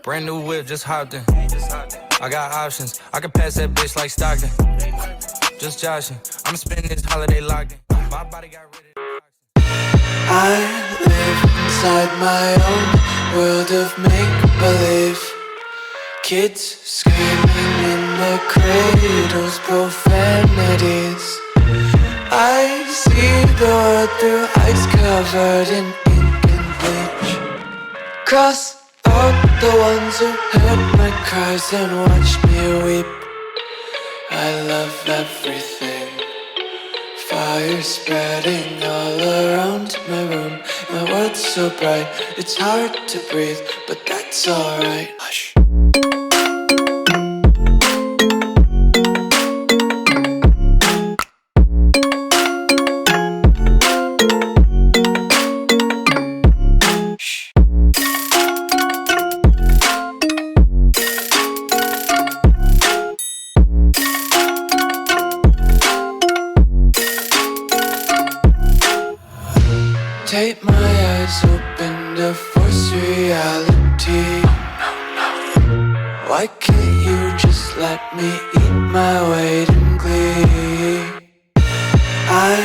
Brand new whip, just hopped in. I got options, I can pass that bitch like Stockton. Just joshing, I'ma spend this holiday locked in. My body got rid of the I live inside my own world of make-believe. Kids screaming in their cradles, profanities. I see the world through ice covered in ink and bleach. Cross out the ones who heard my cries and watched me weep. I love everything. Fire spreading all around my room. My world's so bright, it's hard to breathe, but that's alright. Hush. Take my eyes open to force reality. Why can't you just let me eat my weight in glee? I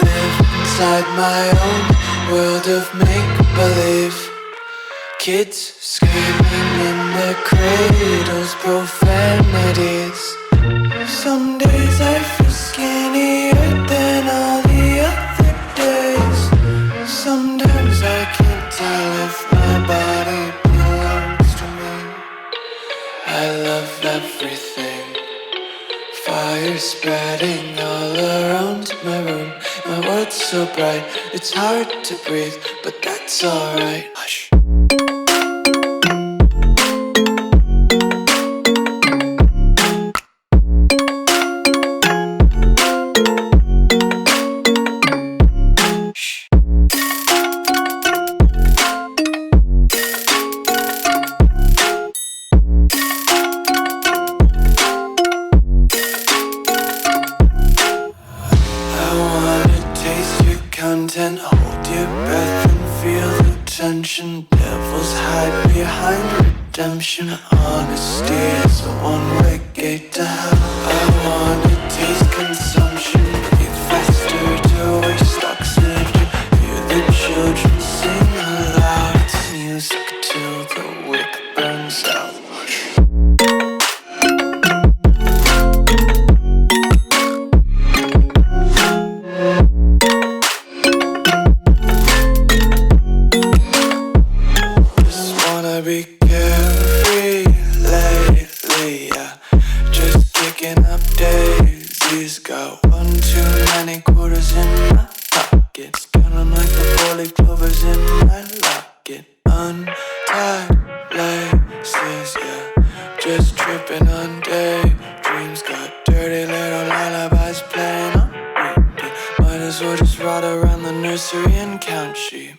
live inside my own world of make-believe. Kids screaming in their cradles, profanities. Some days I feel skinnier than all the other days. Sometimes I can't tell if my body belongs to me. I love everything. Fire spreading all around my room. My world's so bright, it's hard to breathe, but that's alright. Hush. Content, hold your breath and feel the tension. Devils hide behind redemption. Honesty is a one-way gate to hell. I wanna taste consumption. Breathe faster to waste oxygen. Hear the children sing aloud. It's music till the wick burns out. Be carefree lately, yeah. Just kicking up daisies. Got one too many quarters in my pockets. Counting like the four-leaf clovers in my locket. Untied laces, yeah. Just tripping on daydreams. Got dirty little lullabies playing on repeat. Might as well just ride around the nursery and count sheep.